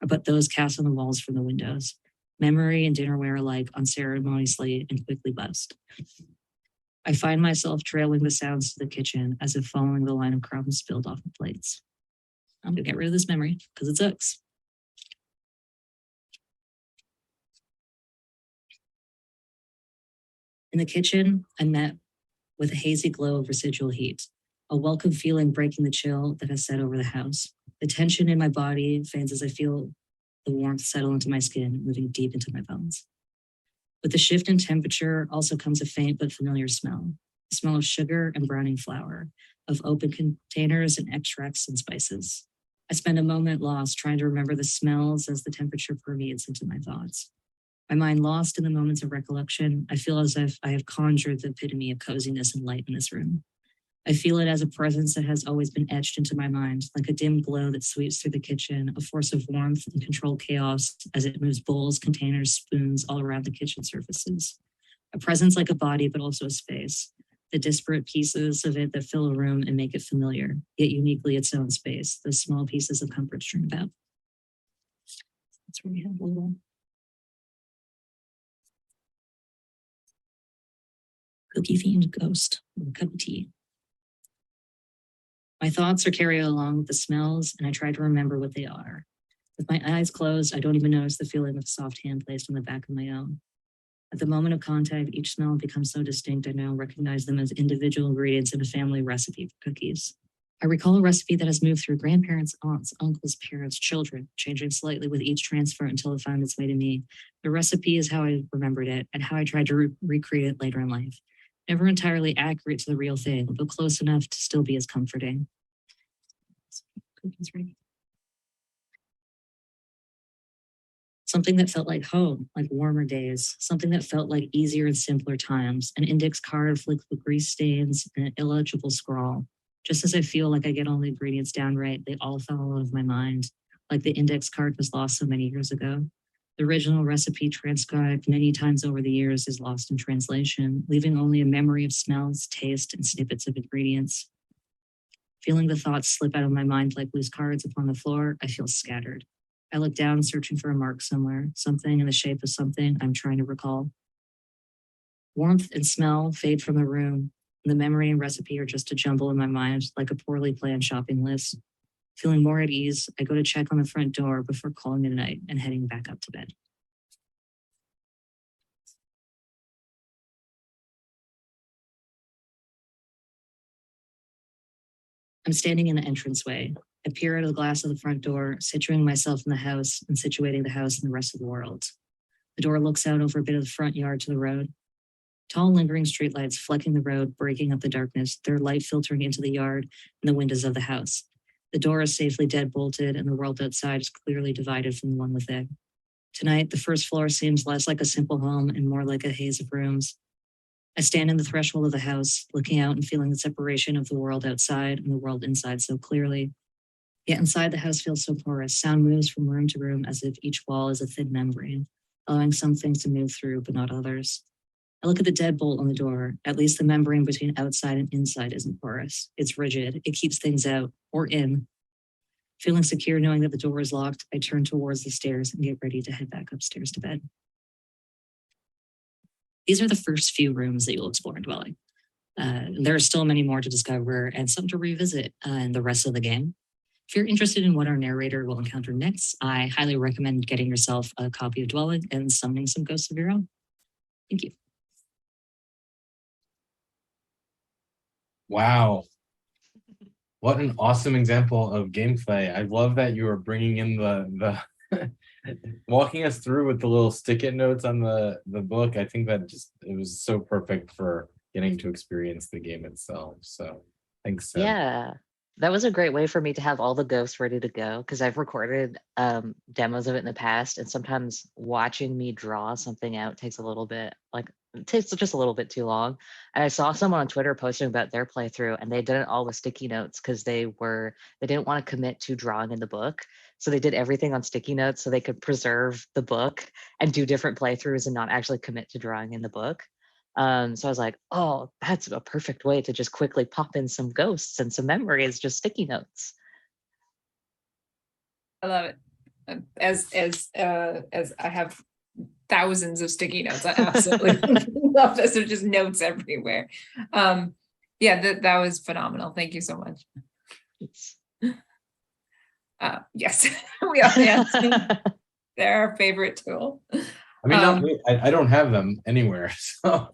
are but those cast on the walls from the windows. Memory and dinnerware alike unceremoniously and quickly bust. I find myself trailing the sounds to the kitchen as if following the line of crumbs spilled off the plates. I'm gonna get rid of this memory because it sucks. In the kitchen, I met with a hazy glow of residual heat, a welcome feeling breaking the chill that has set over the house. The tension in my body fades as I feel the warmth settle into my skin, moving deep into my bones. With the shift in temperature also comes a faint but familiar smell, the smell of sugar and browning flour, of open containers and extracts and spices. I spend a moment lost trying to remember the smells as the temperature permeates into my thoughts. My mind lost in the moments of recollection, I feel as if I have conjured the epitome of coziness and light in this room. I feel it as a presence that has always been etched into my mind, like a dim glow that sweeps through the kitchen, a force of warmth and controlled chaos as it moves bowls, containers, spoons all around the kitchen surfaces. A presence like a body, but also a space. The disparate pieces of it that fill a room and make it familiar, yet uniquely its own space, those small pieces of comfort strewn about. That's where we have a little cookie-themed ghost with a cup of tea. My thoughts are carried along with the smells, and I try to remember what they are. With my eyes closed, I don't even notice the feeling of a soft hand placed on the back of my own. At the moment of contact, each smell becomes so distinct I now recognize them as individual ingredients in a family recipe for cookies. I recall a recipe that has moved through grandparents, aunts, uncles, parents, children, changing slightly with each transfer until it found its way to me. The recipe is how I remembered it and how I tried to recreate it later in life. Never entirely accurate to the real thing, but close enough to still be as comforting. Cookies ready. Something that felt like home, like warmer days, something that felt like easier and simpler times, an index card flicked with grease stains and an illegible scrawl. Just as I feel like I get all the ingredients down right, they all fell out of my mind, like the index card was lost so many years ago. The original recipe, transcribed many times over the years, is lost in translation, leaving only a memory of smells, taste, and snippets of ingredients. Feeling the thoughts slip out of my mind like loose cards upon the floor, I feel scattered. I look down, searching for a mark somewhere, something in the shape of something I'm trying to recall. Warmth and smell fade from the room, and the memory and recipe are just a jumble in my mind, like a poorly planned shopping list. Feeling more at ease, I go to check on the front door before calling it a night and heading back up to bed. I'm standing in the entranceway. I peer out of the glass of the front door, situating myself in the house and situating the house in the rest of the world. The door looks out over a bit of the front yard to the road. Tall, lingering streetlights flecking the road, breaking up the darkness, their light filtering into the yard and the windows of the house. The door is safely dead-bolted, and the world outside is clearly divided from the one within. Tonight, the first floor seems less like a simple home and more like a haze of rooms. I stand in the threshold of the house, looking out and feeling the separation of the world outside and the world inside so clearly. Yet inside the house feels so porous. Sound moves from room to room as if each wall is a thin membrane, allowing some things to move through, but not others. I look at the deadbolt on the door. At least the membrane between outside and inside isn't porous. It's rigid. It keeps things out or in. Feeling secure knowing that the door is locked, I turn towards the stairs and get ready to head back upstairs to bed. These are the first few rooms that you'll explore in Dwelling. There are still many more to discover and some to revisit in the rest of the game. If you're interested in what our narrator will encounter next, I highly recommend getting yourself a copy of Dwelling and summoning some ghosts of your own. Thank you. Wow. What an awesome example of gameplay. I love that you are bringing in the walking us through with the little stick-it notes on the book. I think that it was so perfect for getting to experience the game itself. So thanks, Seb. Yeah, that was a great way for me to have all the ghosts ready to go because I've recorded demos of it in the past, and sometimes watching me draw something out takes a little bit, like it takes just a little bit too long. And I saw someone on Twitter posting about their playthrough, and they did it all with sticky notes because they didn't want to commit to drawing in the book. So they did everything on sticky notes so they could preserve the book and do different playthroughs and not actually commit to drawing in the book. So I was like, oh, that's a perfect way to just quickly pop in some ghosts and some memories, just sticky notes. I love it. As I have thousands of sticky notes, I absolutely love this. There's just notes everywhere. Yeah, that was phenomenal. Thank you so much. Yes, we all, yeah, they're our favorite tool. I mean, I don't have them anywhere, so.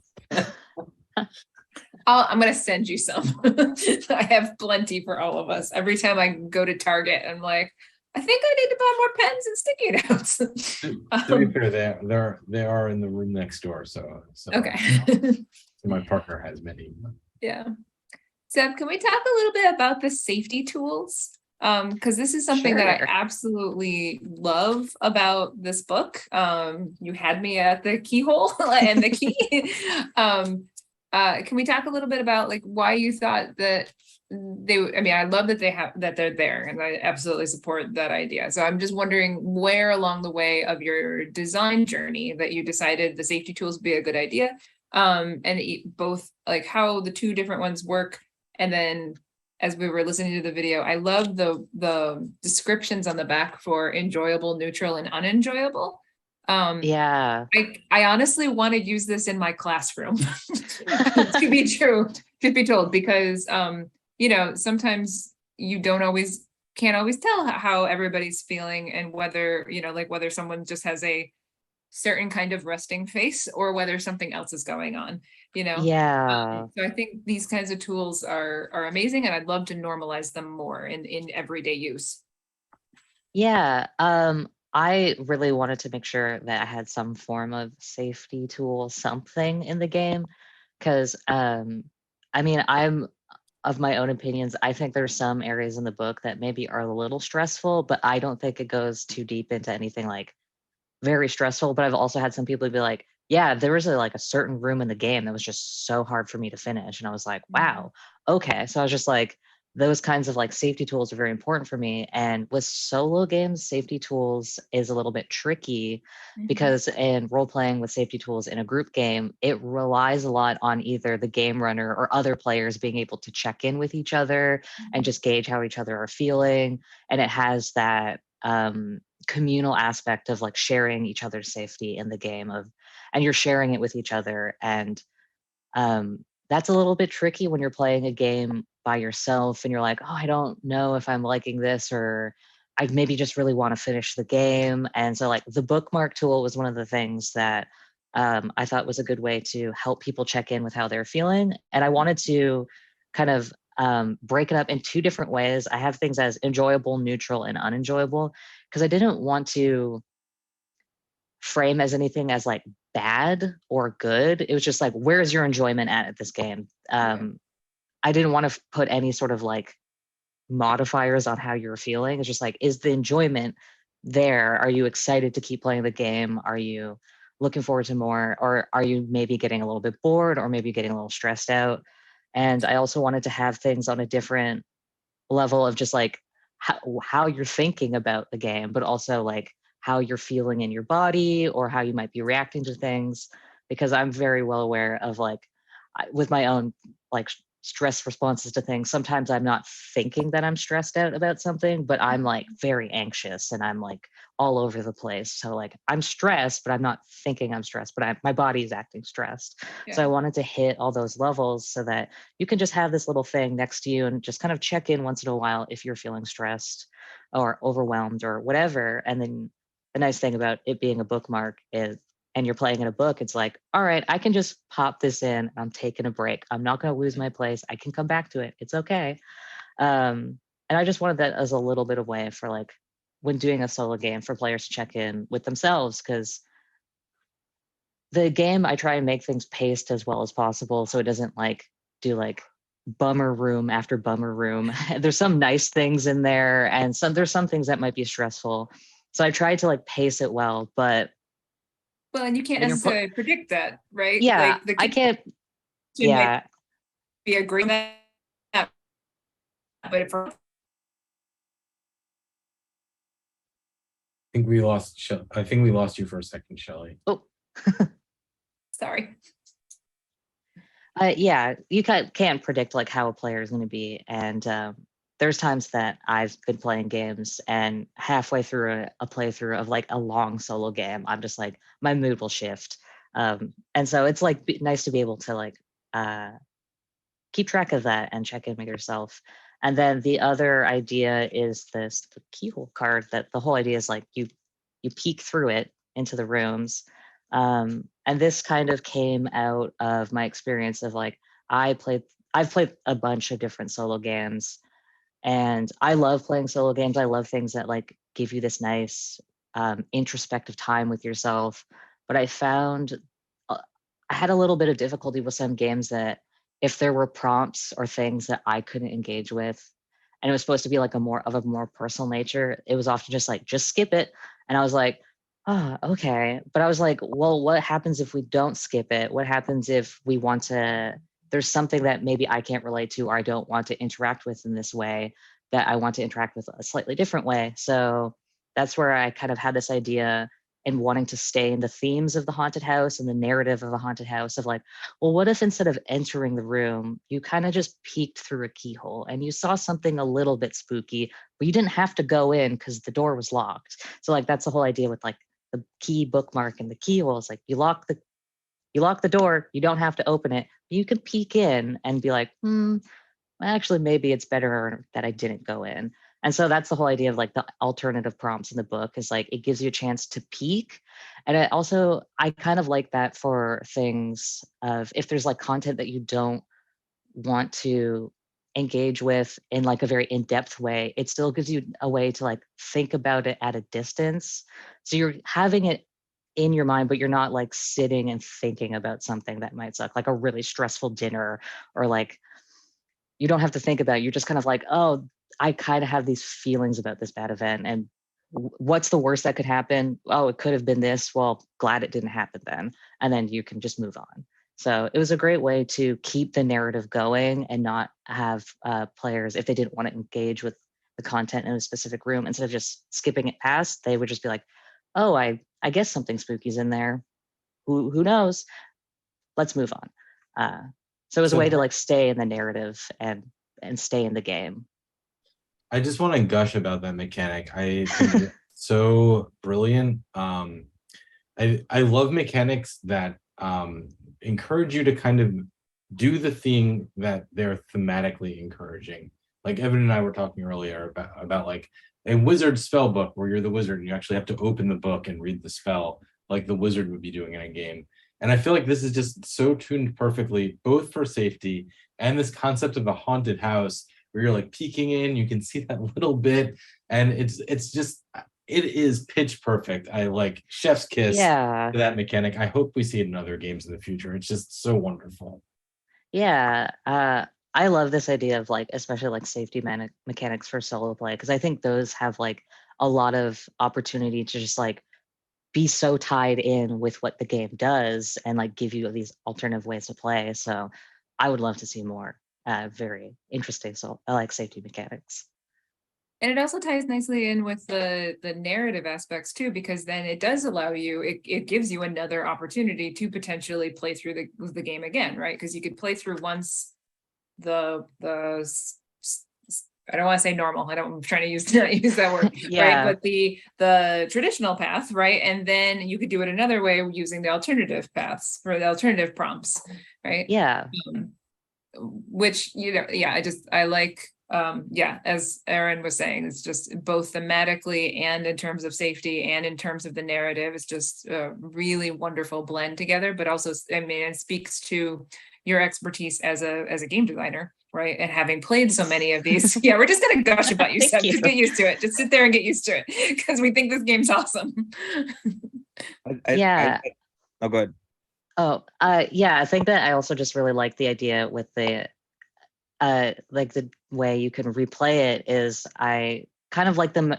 I'm gonna send you some. I have plenty for all of us. Every time I go to Target, I'm like, I think I need to buy more pens and sticky notes. To be fair, they are in the room next door. So okay. My partner has many. Yeah. Seb, can we talk a little bit about the safety tools? Because this is something that I absolutely love about this book. You had me at the keyhole and the key. Can we talk a little bit about like why you thought that I love that they're there, and I absolutely support that idea. So I'm just wondering where along the way of your design journey that you decided the safety tools would be a good idea. And both like how the two different ones work. And then as we were listening to the video, I love the descriptions on the back for enjoyable, neutral, and unenjoyable. Yeah. I honestly want to use this in my classroom to be told, because sometimes you can't always tell how everybody's feeling, and whether whether someone just has a certain kind of resting face or whether something else is going on. Yeah. So I think these kinds of tools are amazing, and I'd love to normalize them more in everyday use. Yeah. I really wanted to make sure that I had some form of safety tool, something in the game. Because, I'm of my own opinions. I think there's some areas in the book that maybe are a little stressful, but I don't think it goes too deep into anything like very stressful. But I've also had some people be like, yeah, there was a certain room in the game that was just so hard for me to finish. And I was like, wow, okay. So I was just like, those kinds of like safety tools are very important for me. And with solo games, safety tools is a little bit tricky because in role playing with safety tools in a group game, it relies a lot on either the game runner or other players being able to check in with each other and just gauge how each other are feeling. And it has that communal aspect of like sharing each other's safety in the game and you're sharing it with each other. And that's a little bit tricky when you're playing a game by yourself and you're like, oh, I don't know if I'm liking this, or I maybe just really want to finish the game. And so like the bookmark tool was one of the things that I thought was a good way to help people check in with how they're feeling. And I wanted to kind of break it up in two different ways. I have things as enjoyable, neutral, and unenjoyable, because I didn't want to frame as anything as like bad or good. It was just like, where's your enjoyment at this game? I didn't want to put any sort of like modifiers on how you're feeling. It's just like, is the enjoyment there? Are you excited to keep playing the game? Are you looking forward to more? Or are you maybe getting a little bit bored, or maybe getting a little stressed out? And I also wanted to have things on a different level of just like how you're thinking about the game, but also like how you're feeling in your body or how you might be reacting to things. Because I'm very well aware of like with my own like stress responses to things. Sometimes I'm not thinking that I'm stressed out about something, but I'm like very anxious and I'm like all over the place. So like I'm stressed, but I'm not thinking I'm stressed, but my body is acting stressed. So I Yeah. wanted to hit all those levels so that you can just have this little thing next to you and just kind of check in once in a while if you're feeling stressed or overwhelmed or whatever. And then the nice thing about it being a bookmark is, and you're playing in a book, it's like, all right, I can just pop this in. I'm taking a break. I'm not going to lose my place. I can come back to it. It's okay. And I just wanted that as a little bit of way for like when doing a solo game for players to check in with themselves, because the game, I try and make things paced as well as possible so it doesn't like do like bummer room after bummer room. There's some nice things in there, and there's some things that might be stressful. So I tried to like pace it well, but Well, and you can't when you're necessarily predict that, right? yeah, Like the I can't. kitchen might Yeah, be agreeing that, but for I think we lost you for a second, Shelley. oh, sorry. yeah, you can't predict like how a player is going to be, and there's times that I've been playing games and halfway through a playthrough of like a long solo game, I'm just like my mood will shift, and so it's like nice to be able to like keep track of that and check in with yourself. And then the other idea is the keyhole card, that the whole idea is like you peek through it into the rooms. And this kind of came out of my experience of like, I've played a bunch of different solo games, and I love playing solo games. I love things that like give you this nice introspective time with yourself. But I found I had a little bit of difficulty with some games that if there were prompts or things that I couldn't engage with, and it was supposed to be like a more personal nature, it was often just like, just skip it. And I was like, oh, okay. But I was like, well, what happens if we don't skip it? What happens if we want to, there's something that maybe I can't relate to or I don't want to interact with in this way, that I want to interact with a slightly different way. So that's where I kind of had this idea and wanting to stay in the themes of the haunted house and the narrative of the haunted house of like, well, what if instead of entering the room, you kind of just peeked through a keyhole and you saw something a little bit spooky, but you didn't have to go in because the door was locked. So like that's the whole idea with like the key bookmark and the keyhole. It's like you lock the door, you don't have to open it. You can peek in and be like, actually, maybe it's better that I didn't go in. And so that's the whole idea of like the alternative prompts in the book, is like it gives you a chance to peek. And I kind of like that for things of if there's like content that you don't want to engage with in like a very in-depth way, it still gives you a way to like think about it at a distance. So you're having it in your mind, but you're not like sitting and thinking about something that might suck, like a really stressful dinner, or like you don't have to think about it. You're just kind of like, oh, I kind of have these feelings about this bad event. And what's the worst that could happen? Oh, it could have been this. Well, glad it didn't happen then. And then you can just move on. So it was a great way to keep the narrative going and not have players, if they didn't want to engage with the content in a specific room, instead of just skipping it past, they would just be like, oh, I guess something spooky's in there. Who knows? Let's move on. So it was a way to like stay in the narrative and stay in the game. I just want to gush about that mechanic. I think it's so brilliant. I love mechanics that encourage you to kind of do the thing that they're thematically encouraging. Like Evan and I were talking earlier about like a wizard spell book where you're the wizard and you actually have to open the book and read the spell like the wizard would be doing in a game. And I feel like this is just so tuned perfectly, both for safety and this concept of a haunted house where you're like peeking in, you can see that little bit, and it's just, it is pitch perfect. I like chef's kiss Yeah. to that mechanic. I hope we see it in other games in the future. It's just so wonderful. Yeah. I love this idea of like, especially like safety mechanics for solo play, because I think those have like a lot of opportunity to just like be so tied in with what the game does and like give you these alternative ways to play. So I would love to see more very interesting like safety mechanics. And it also ties nicely in with the narrative aspects too, because then it does allow you, it gives you another opportunity to potentially play through the game again, right? Because you could play through once I don't want to say normal. I'm trying to not use that word, Yeah. right? But the traditional path, right? And then you could do it another way using the alternative paths for the alternative prompts, right? Yeah. Which, I like, as Erin was saying, it's just both thematically and in terms of safety and in terms of the narrative, it's just a really wonderful blend together, but also, I mean, it speaks to your expertise as a game designer, right? And having played so many of these. Yeah, we're just gonna gush about you, Thank Seb. you. Just get used to it. Just sit there and get used to it, because we think this game's awesome. Yeah. Oh, go ahead. Yeah, I think that I also just really like the idea with the like the way you can replay it is I kind of like the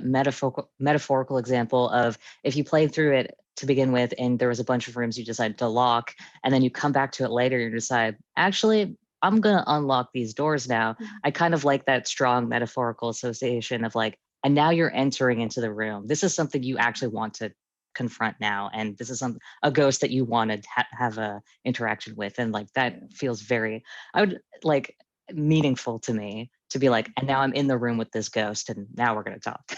metaphorical example of if you played through it to begin with and there was a bunch of rooms you decided to lock and then you come back to it later and decide, actually, I'm going to unlock these doors now. I kind of like that strong metaphorical association of like, and now you're entering into the room. This is something you actually want to confront now. And this is a ghost that you want to have a interaction with. And like, that feels very, I would like, meaningful to me to be like, and now I'm in the room with this ghost and now we're going to talk.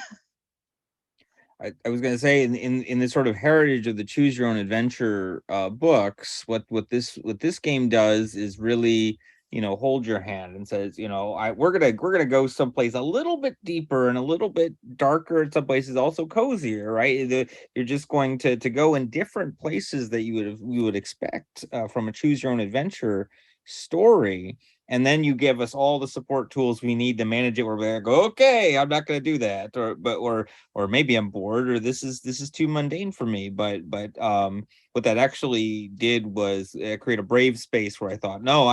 I was going to say in the sort of heritage of the choose your own adventure books, what this game does is really, hold your hand and says, we're gonna go someplace a little bit deeper and a little bit darker in some places, also cozier, right? You're just going to go in different places that you would expect from a choose your own adventure story. And then you give us all the support tools we need to manage it. Where we're like, okay, I'm not going to do that, or maybe I'm bored, or this is too mundane for me. But what that actually did was create a brave space where I thought, no,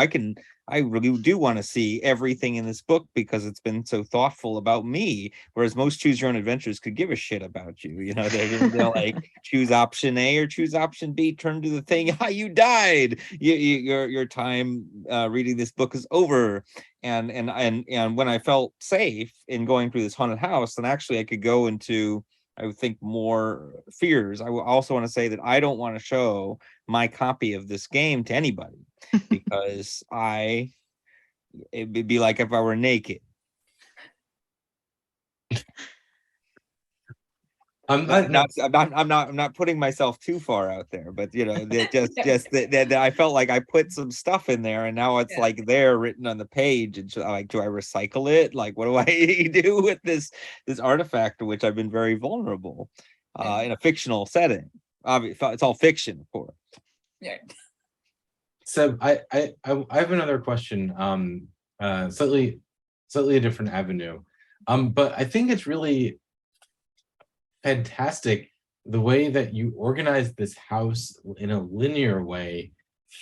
I really do want to see everything in this book because it's been so thoughtful about me. Whereas most choose your own adventures could give a shit about you. They're like choose option A or choose option B. Turn to the thing. You died. Your time reading this book is over. And when I felt safe in going through this haunted house, then actually I could go into, I would think, more fears. I also want to say that I don't want to show my copy of this game to anybody because it would be like if I were naked. I'm not putting myself too far out there, but that I felt like I put some stuff in there, and now it's like there written on the page, and like, do I recycle it? Like, what do I do with this artifact, to which I've been very vulnerable in a fictional setting? Obviously, it's all fiction, of course. Yeah. So I have another question, slightly a different avenue, but I think it's really fantastic the way that you organize this house in a linear way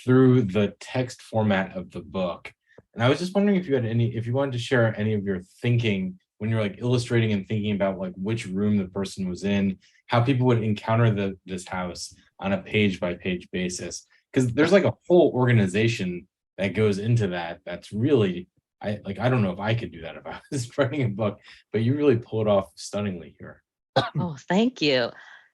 through the text format of the book. And I was just wondering if you wanted to share any of your thinking when you're like illustrating and thinking about like which room the person was in, how people would encounter this house on a page by page basis. Because there's like a whole organization that goes into that. That's really, I don't know if I could do that if I was writing a book, but you really pull it off stunningly here. Oh, thank you.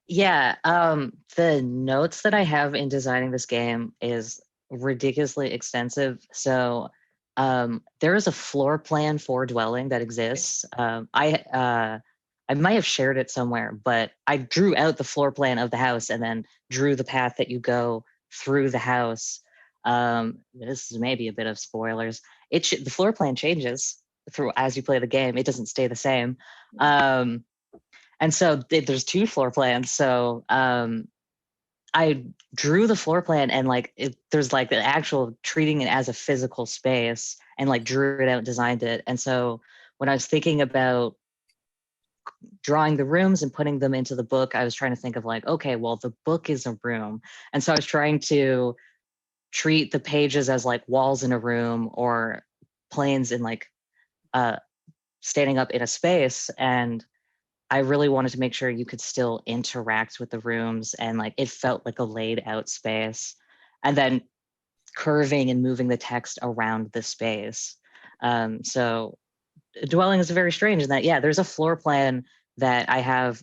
Yeah, the notes that I have in designing this game is ridiculously extensive. So there is a floor plan for dwelling that exists. I might have shared it somewhere, but I drew out the floor plan of the house and then drew the path that you go through the house. This is maybe a bit of spoilers. The floor plan changes as you play the game. It doesn't stay the same. And so there's 2 floor plans. So I drew the floor plan and like there's like the actual treating it as a physical space and like drew it out, designed it. And so when I was thinking about drawing the rooms and putting them into the book, I was trying to think of like, okay, well, the book is a room. And so I was trying to treat the pages as like walls in a room or planes in like standing up in a space. And I really wanted to make sure you could still interact with the rooms and like it felt like a laid out space, and then curving and moving the text around the space. So dwelling is very strange in that, yeah, there's a floor plan that I have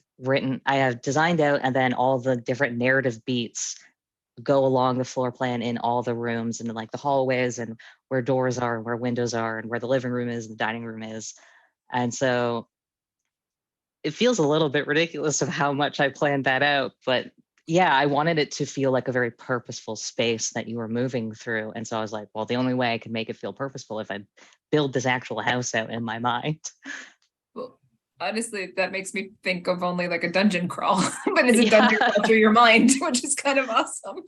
designed out, and then all the different narrative beats go along the floor plan in all the rooms and like the hallways and where doors are and where windows are and where the living room is and the dining room is. And so it feels a little bit ridiculous of how much I planned that out, but yeah, I wanted it to feel like a very purposeful space that you were moving through. And so I was like, well, the only way I can make it feel purposeful if I build this actual house out in my mind. Well, honestly, that makes me think of only like a dungeon crawl, but it's a Yeah. dungeon crawl through your mind, which is kind of awesome.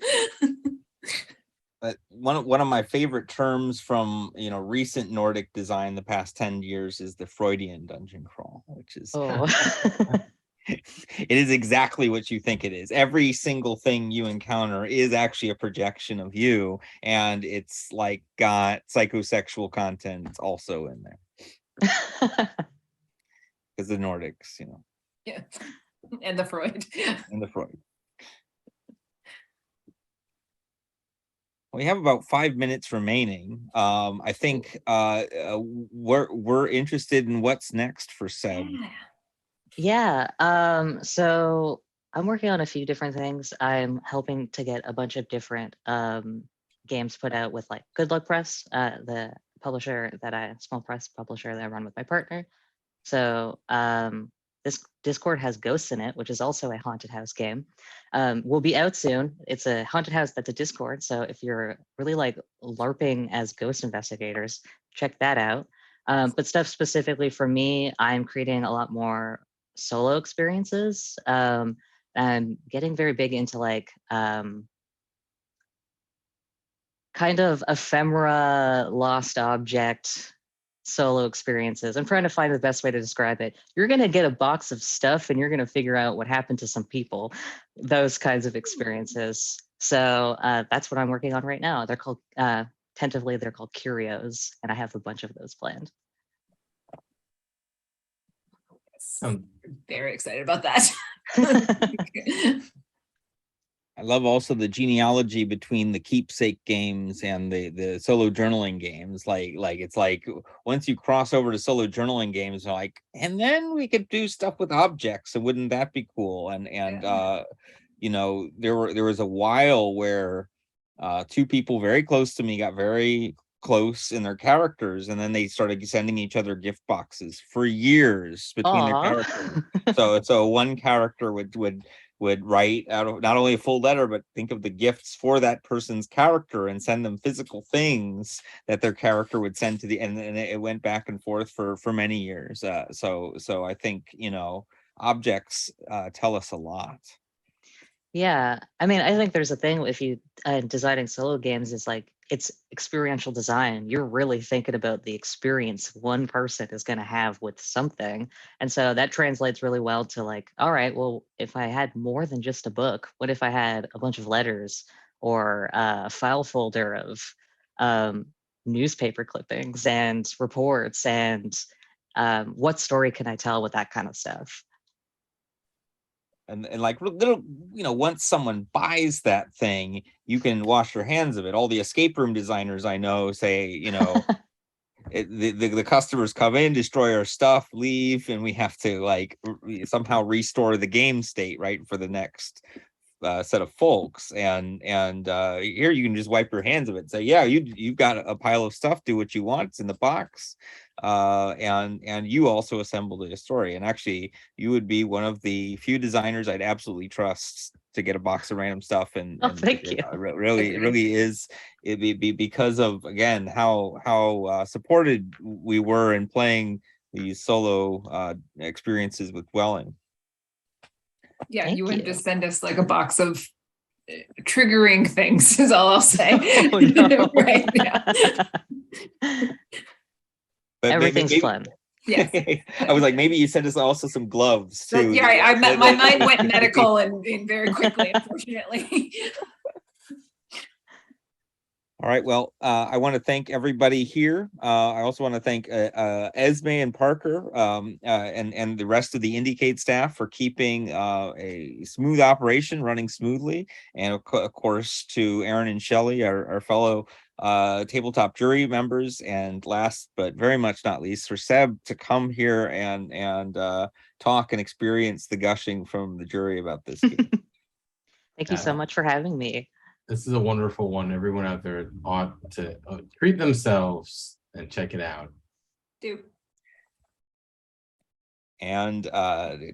But one of my favorite terms from recent Nordic design the past 10 years is the Freudian dungeon crawl, which is Oh. it is exactly what you think it is. Every single thing you encounter is actually a projection of you, and it's like got psychosexual content also in there because the Nordics, Yeah. And the Freud. and the Freud. We have about 5 minutes remaining. I think we're interested in what's next for Seb. Yeah. Yeah. So I'm working on a few different things. I'm helping to get a bunch of different games put out with like Good Luck Press, the publisher small press publisher that I run with my partner. So this Discord has ghosts in it, which is also a haunted house game. Will be out soon. It's a haunted house that's a Discord. So if you're really like LARPing as ghost investigators, check that out. But stuff specifically for me, I'm creating a lot more solo experiences. I'm getting very big into like kind of ephemera, lost object solo experiences. I'm trying to find the best way to describe it. You're going to get a box of stuff and you're going to figure out what happened to some people, those kinds of experiences. So that's what I'm working on right now. They're called, tentatively, they're called Curios, and I have a bunch of those planned. I'm very excited about that. I love also the genealogy between the keepsake games and the solo journaling games. Like it's like once you cross over to solo journaling games, like, and then we could do stuff with objects. And wouldn't that be cool? And Yeah. there was a while where two people very close to me got very close in their characters, and then they started sending each other gift boxes for years between their characters. So one character would write out of not only a full letter, but think of the gifts for that person's character and send them physical things that their character would send to and it went back and forth for many years. So I think, objects tell us a lot. Yeah, I mean, I think there's a thing if you designing solo games is like it's experiential design. You're really thinking about the experience one person is going to have with something, and so that translates really well to like, all right, well, if I had more than just a book, what if I had a bunch of letters or a file folder of newspaper clippings and reports, and what story can I tell with that kind of stuff? And like little, once someone buys that thing, you can wash your hands of it. All the escape room designers I know say, the customers come in, destroy our stuff, leave, and we have to like somehow restore the game state, right, for the next set of folks. And here you can just wipe your hands of it and say, yeah, you've got a pile of stuff, do what you want, it's in the box. And you also assembled a story, and actually you would be one of the few designers I'd absolutely trust to get a box of random stuff. And thank you. Really is it be because of, again, how supported we were in playing these solo experiences with Dwelling. Yeah, Thank you would you. just send us like a box of triggering things is all I'll say. Oh, no. Right, yeah. But Everything's maybe, fun. Yes. I was like, maybe you sent us also some gloves too. Yeah, right. My mind went medical and very quickly, unfortunately. All right. Well, I want to thank everybody here. I also want to thank Esme and Parker and the rest of the IndieCade staff for keeping a smooth operation running smoothly. And of course, to Aaron and Shelley, our fellow tabletop jury members. And last but very much not least, for Seb to come here and talk and experience the gushing from the jury about this game. Thank you so much for having me. This is a wonderful one. Everyone out there ought to treat themselves and check it out. Do. And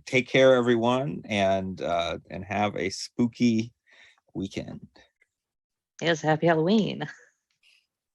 take care, everyone, and have a spooky weekend. Yes, happy Halloween.